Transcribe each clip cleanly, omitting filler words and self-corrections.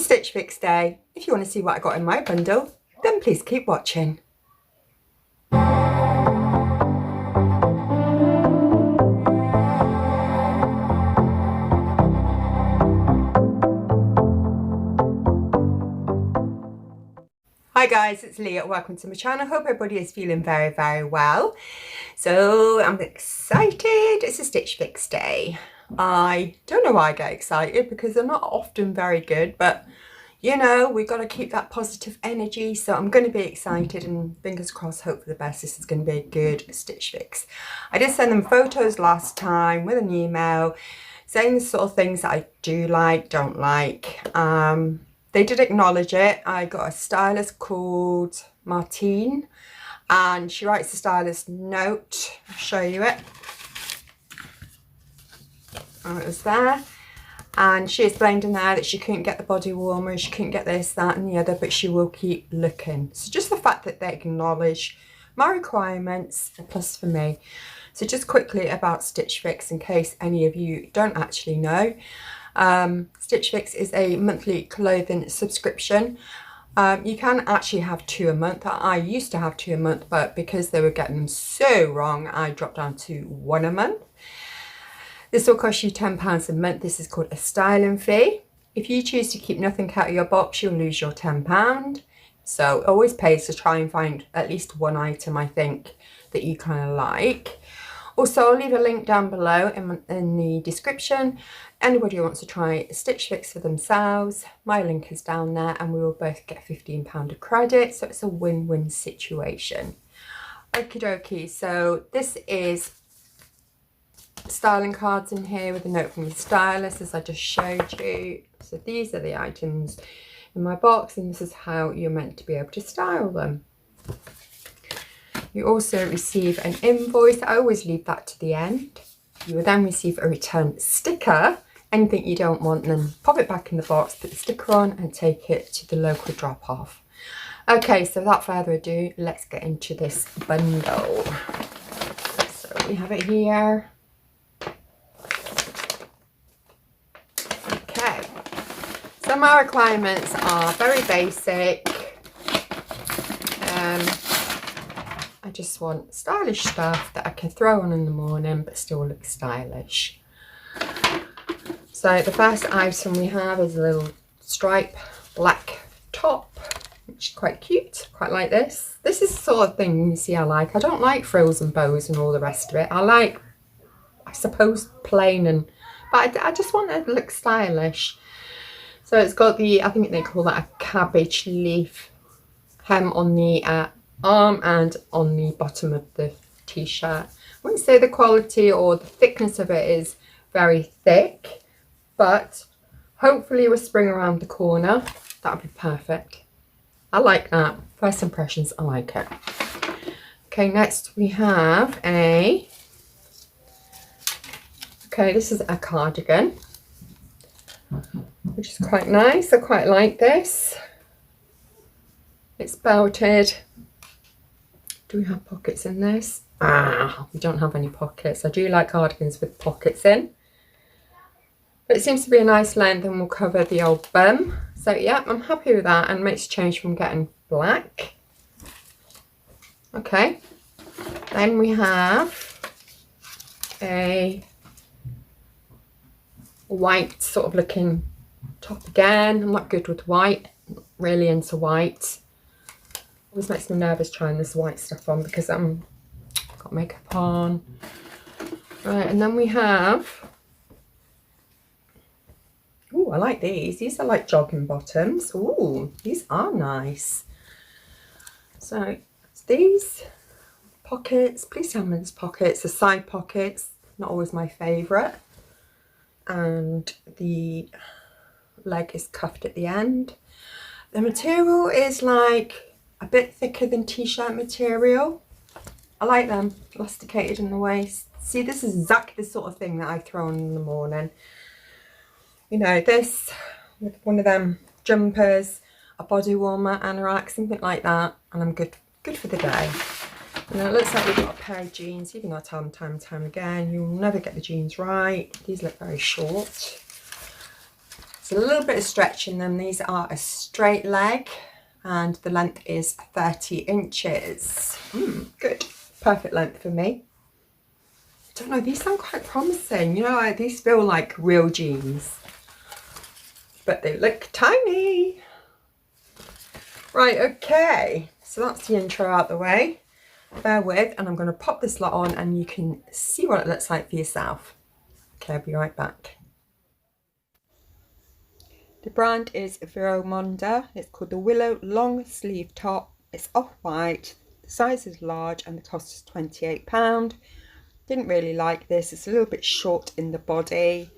Stitch Fix day. If you want to see what I got in my bundle, then please keep watching. Hi guys, it's Leah. Welcome to my channel. Hope everybody is feeling very, very well. So I'm excited. It's a Stitch Fix day. I don't know why I get excited because they're not often very good, but you know, we've got to keep that positive energy. So I'm going to be excited and fingers crossed, hope for the best. This is going to be a good Stitch Fix. I did send them photos last time with an email saying the sort of things that I do like, don't like. They did acknowledge it. I got a stylist called Martine and she writes the stylist note. I'll show you it. Oh, it was there. And she explained in there that she couldn't get the body warmer, she couldn't get this, that and the other, but she will keep looking. So just the fact that they acknowledge my requirements, a plus for me. So just quickly about Stitch Fix in case any of you don't actually know. Stitch Fix is a monthly clothing subscription. You can actually have 2 a month. I used to have 2 a month, but because they were getting them so wrong, I dropped down to 1 a month. This will cost you £10 a month. This is called a styling fee. If you choose to keep nothing out of your box, you'll lose your £10. So it always pays to try and find at least one item, I think, that you kind of like. Also, I'll leave a link down below in the description. Anybody who wants to try Stitch Fix for themselves, my link is down there and we will both get £15 of credit. So it's a win-win situation. Okie dokie, so this is styling cards in here with a note from your stylist, as I just showed you. So these are the items in my box and this is how you're meant to be able to style them. You also receive an invoice. I always leave that to the end. You will then receive a return sticker. Anything you don't want, then pop it back in the box, put the sticker on and take it to the local drop off. Okay, so without further ado, let's get into this bundle. So we have it here. Okay, so my requirements are very basic. I just want stylish stuff that I can throw on in the morning but still look stylish. So the first item we have is a little stripe black top, which is quite cute. Quite like this. This is the sort of thing you see I like. I don't like frills and bows and all the rest of it. I like, I suppose, plain, and but I just want it to look stylish. So it's got the, I think they call that a cabbage leaf hem on the arm and on the bottom of the t-shirt. I wouldn't say the quality or the thickness of it is very thick, but hopefully with spring around the corner, that would be perfect. I like that. First impressions, I like it. Okay, next we have a, okay, this is a cardigan, which is quite nice. I quite like this. It's belted. Do we have pockets in this? We don't have any pockets. I do like cardigans with pockets in. But it seems to be a nice length and will cover the old bum. So yeah, I'm happy with that and makes a change from getting black. Okay. Then we have a white sort of looking top again. I'm not good with white. Not really into white. Always makes me nervous trying this white stuff on because I've got makeup on. Right, and then we have, oh, I like these. These are like jogging bottoms. Oh, these are nice. So it's these pockets. Please tell me there's pockets. The side pockets, not always my favourite. And the leg is cuffed at the end. The material is like a bit thicker than t-shirt material. I like them, elasticated in the waist. See, this is exactly the sort of thing that I throw on in the morning. You know, this with one of them jumpers, a body warmer, anorak, something like that, and I'm good for the day. And then it looks like we've got a pair of jeans. Even though I tell them time and time again, you'll never get the jeans right. These look very short. There's a little bit of stretch in them. These are a straight leg and the length is 30 inches. Good, perfect length for me. I don't know, these sound quite promising. You know, these feel like real jeans, but they look tiny. Right, okay, so that's the intro out the way. Bear with, and I'm going to pop this lot on and you can see what it looks like for yourself. Okay, I'll be right back. The brand is Veromonda. It's called the Willow long sleeve top. It's off-white, the size is large and the cost is £28. Didn't really like this. It's a little bit short in the body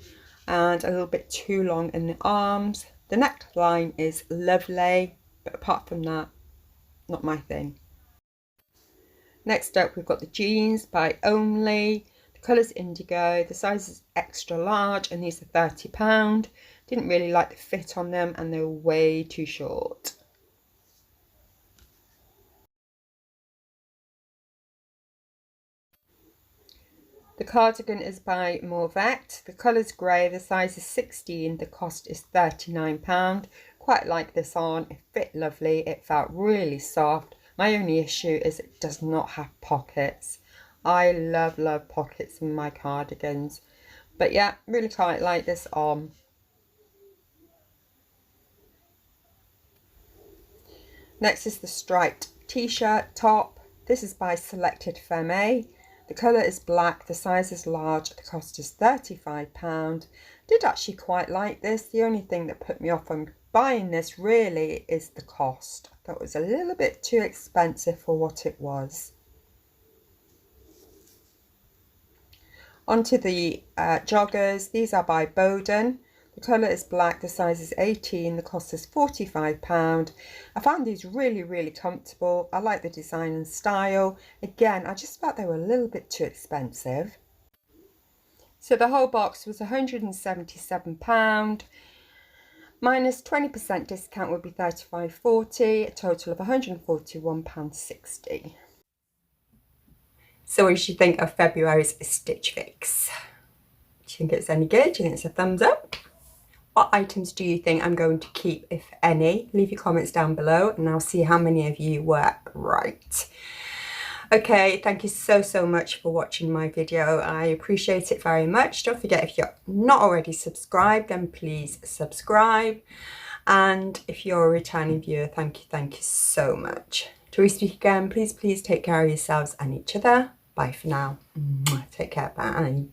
and a little bit too long in the arms. The neckline is lovely, but apart from that, not my thing. Next up, we've got the jeans by Only. The colour's indigo, the size is extra large and these are £30. Didn't really like the fit on them and they were way too short. The cardigan is by Morvet. The colour's grey, the size is 16, the cost is £39. Quite like this on, it fit lovely, it felt really soft. My only issue is it does not have pockets. I love pockets in my cardigans. But yeah, really quite like this on. Next is the striped t-shirt top. This is by Selected Femme. The colour is black, the size is large, the cost is £35. Did actually quite like this. The only thing that put me off on buying this really is the cost. I thought it was a little bit too expensive for what it was. Onto the joggers. These are by Boden. The colour is black, the size is 18, the cost is £45. I found these really comfortable. I like the design and style. Again, I just felt they were a little bit too expensive. So the whole box was £177. Minus 20% discount would be £35.40, a total of £141.60. So what did you think of February's Stitch Fix? Do you think it's any good? Do you think it's a thumbs up? What items do you think I'm going to keep, if any? Leave your comments down below and I'll see how many of you were right. Okay, thank you so much for watching my video. I appreciate it very much. Don't forget, if you're not already subscribed, then please subscribe. And if you're a returning viewer, thank you so much. Till we speak again, please take care of yourselves and each other. Bye for now. Take care, bye.